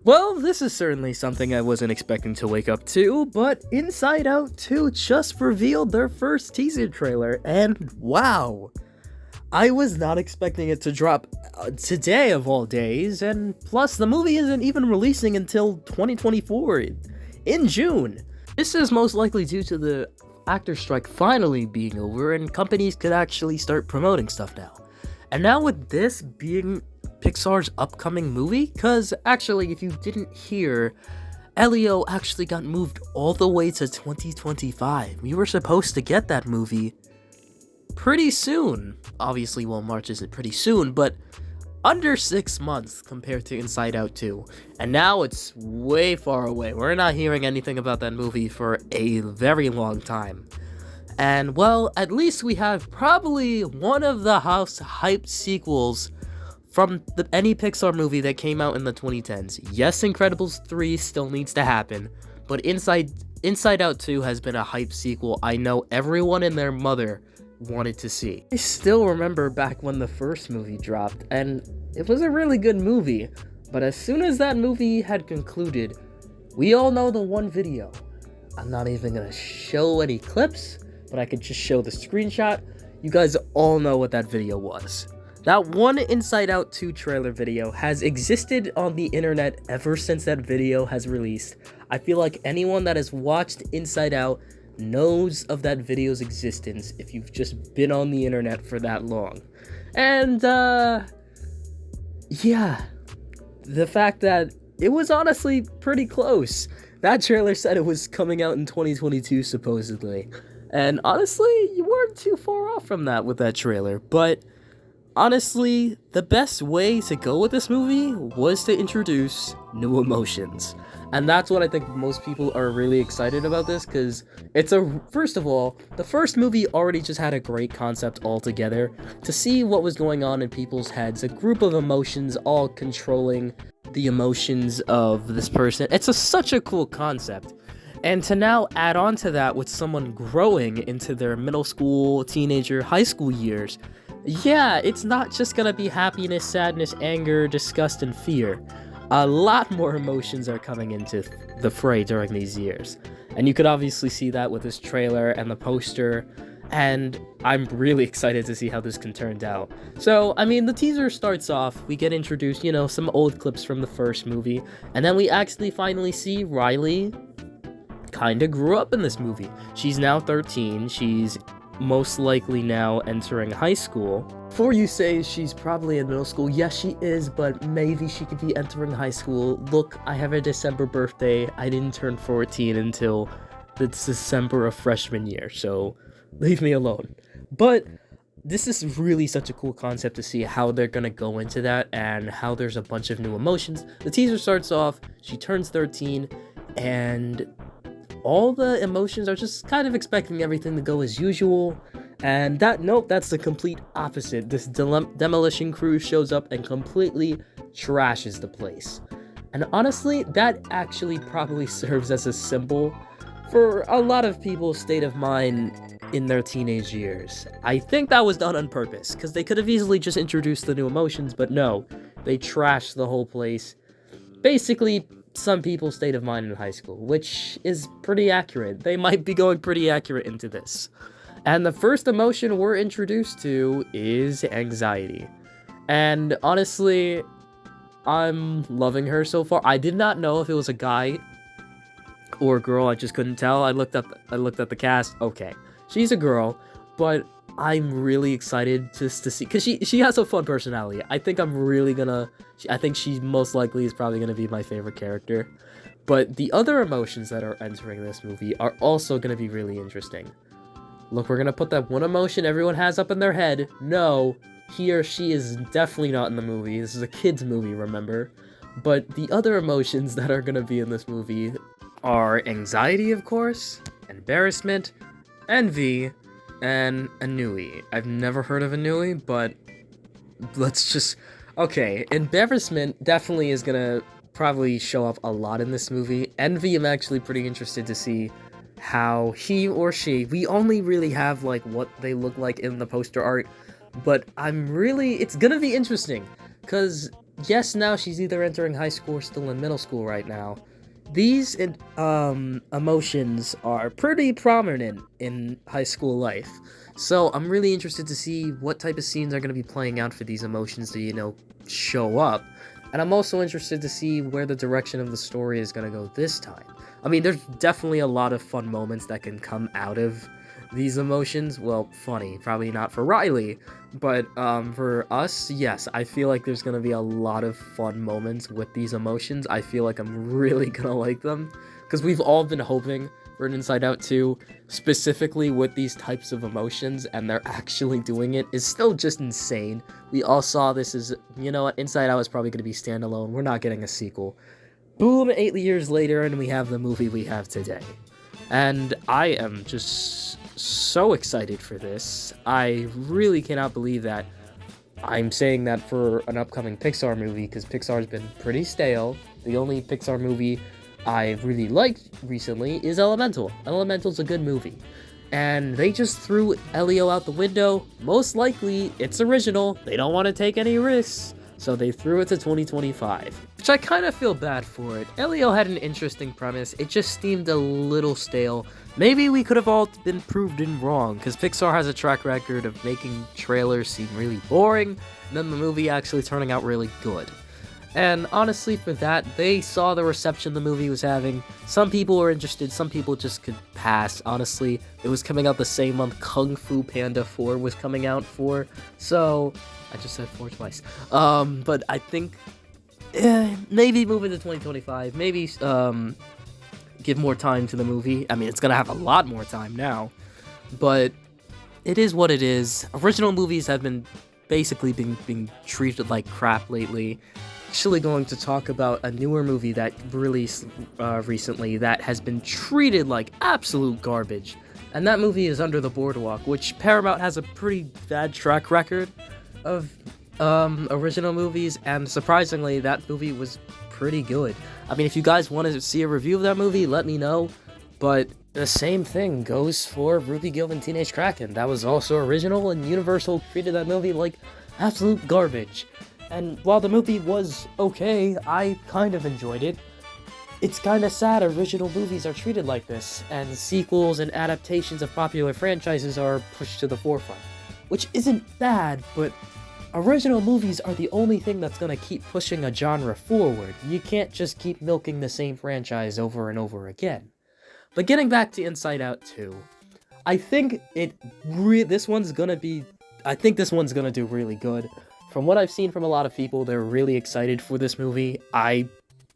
Well, this is certainly something I wasn't expecting to wake up to, but Inside Out 2 just revealed their first teaser trailer, and wow! I was not expecting it to drop today of all days, and plus the movie isn't even releasing until 2024, in June. This is most likely due to the actor strike finally being over, and companies could actually start promoting stuff now. And now with this being Pixar's upcoming movie, because actually if you didn't hear, Elio actually got moved all the way to 2025. We were supposed to get that movie pretty soon. Obviously, well, March isn't pretty soon, but under 6 months compared to Inside Out 2. And now it's way far away. We're not hearing anything about that movie for a very long time. And well, at least we have probably one of the house hyped sequels from any Pixar movie that came out in the 2010s. Yes, Incredibles 3 still needs to happen, but Inside Out 2 has been a hype sequel I know everyone and their mother wanted to see. I still remember back when the first movie dropped, and it was a really good movie, but as soon as that movie had concluded, we all know the one video. I'm not even gonna show any clips, but I could just show the screenshot. You guys all know what that video was. That one Inside Out 2 trailer video has existed on the internet ever since that video has released. I feel like anyone that has watched Inside Out knows of that video's existence if you've just been on the internet for that long. And, yeah. The fact that it was honestly pretty close. That trailer said it was coming out in 2022, supposedly. And honestly, you weren't too far off from that with that trailer, but honestly, the best way to go with this movie was to introduce new emotions. And that's what I think most people are really excited about this, because first of all, the first movie already just had a great concept altogether. To see what was going on in people's heads, a group of emotions all controlling the emotions of this person, it's such a cool concept. And to now add on to that with someone growing into their middle school, teenager, high school years, yeah, it's not just gonna be happiness, sadness, anger, disgust, and fear. A lot more emotions are coming into the fray during these years. And you could obviously see that with this trailer and the poster, and I'm really excited to see how this can turn out. So, I mean, the teaser starts off, we get introduced, some old clips from the first movie, and then we actually finally see Riley kinda grew up in this movie. She's now 13, she's most likely now entering high school. Before you say she's probably in middle school, yes she is, but maybe she could be entering high school. Look, I have a December birthday, I didn't turn 14 until the December of freshman year, so leave me alone. But this is really such a cool concept to see how they're gonna go into that and how there's a bunch of new emotions. The teaser starts off, she turns 13, and all the emotions are just kind of expecting everything to go as usual, and that's the complete opposite. This demolition crew shows up and completely trashes the place. And honestly, that actually probably serves as a symbol for a lot of people's state of mind in their teenage years. I think that was done on purpose, because they could have easily just introduced the new emotions, but no, they trashed the whole place. Basically, some people's state of mind in high school, which is pretty accurate. They might be going pretty accurate into this. And the first emotion we're introduced to is anxiety. And honestly, I'm loving her so far. I did not know if it was a guy or a girl, I just couldn't tell. I looked at the cast. Okay, she's a girl, but I'm really excited just to see, because she has a fun personality. I think she most likely is probably gonna be my favorite character. But the other emotions that are entering this movie are also gonna be really interesting. Look, we're gonna put that one emotion everyone has up in their head. No, he or she is definitely not in the movie. This is a kid's movie, remember? But the other emotions that are gonna be in this movie are anxiety, of course, embarrassment, envy, and ennui. I've never heard of ennui, but okay, embarrassment definitely is gonna probably show up a lot in this movie. Envy, I'm actually pretty interested to see how he or she, we only really have like what they look like in the poster art, but it's gonna be interesting, because yes, now she's either entering high school or still in middle school right now. These emotions are pretty prominent in high school life. So I'm really interested to see what type of scenes are going to be playing out for these emotions to, show up. And I'm also interested to see where the direction of the story is going to go this time. I mean, there's definitely a lot of fun moments that can come out of these emotions. Well, funny, probably not for Riley, but for us, yes, I feel like there's gonna be a lot of fun moments with these emotions. I feel like I'm really gonna like them, because we've all been hoping for an Inside Out 2, specifically with these types of emotions, and they're actually doing it is still just insane. We all saw this as, you know what, Inside Out is probably gonna be standalone. We're not getting a sequel. Boom, 8 years later, and we have the movie we have today. And I am just so excited for this. I really cannot believe that I'm saying that for an upcoming Pixar movie, because Pixar's been pretty stale. The only Pixar movie I've really liked recently is Elemental. Elemental's a good movie. And they just threw Elio out the window. Most likely, it's original. They don't want to take any risks. So they threw it to 2025, which I kind of feel bad for it. Elio had an interesting premise, it just seemed a little stale. Maybe we could have all been proved wrong, because Pixar has a track record of making trailers seem really boring, and then the movie actually turning out really good. And honestly, for that, they saw the reception the movie was having. Some people were interested, some people just could pass. Honestly, it was coming out the same month Kung Fu Panda 4 was coming out for, so I just said 4 twice. But I think maybe move it to 2025. Maybe give more time to the movie. I mean, it's gonna have a lot more time now, but it is what it is. Original movies have been basically being treated like crap lately. Actually going to talk about a newer movie that released recently that has been treated like absolute garbage. And that movie is Under the Boardwalk, which Paramount has a pretty bad track record of original movies, and surprisingly, that movie was pretty good. I mean, if you guys want to see a review of that movie, let me know. But the same thing goes for Ruby Guild and Teenage Kraken. That was also original, and Universal treated that movie like absolute garbage. And while the movie was okay, I kind of enjoyed it. It's kind of sad original movies are treated like this, and sequels and adaptations of popular franchises are pushed to the forefront. Which isn't bad, but original movies are the only thing that's gonna keep pushing a genre forward. You can't just keep milking the same franchise over and over again. But getting back to Inside Out 2, I think this one's gonna do really good. From what I've seen from a lot of people, they're really excited for this movie. I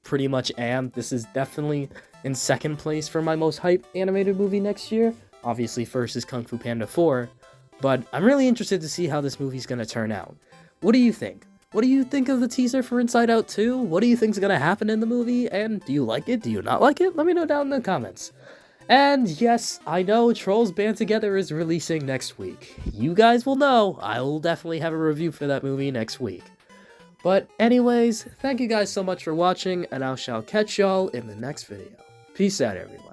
pretty much am. This is definitely in second place for my most hyped animated movie next year. Obviously, first is Kung Fu Panda 4. But I'm really interested to see how this movie's gonna turn out. What do you think? What do you think of the teaser for Inside Out 2? What do you think's gonna happen in the movie? And do you like it? Do you not like it? Let me know down in the comments. And yes, I know Trolls Band Together is releasing next week. You guys will know. I will definitely have a review for that movie next week. But anyways, thank you guys so much for watching, and I shall catch y'all in the next video. Peace out, everyone.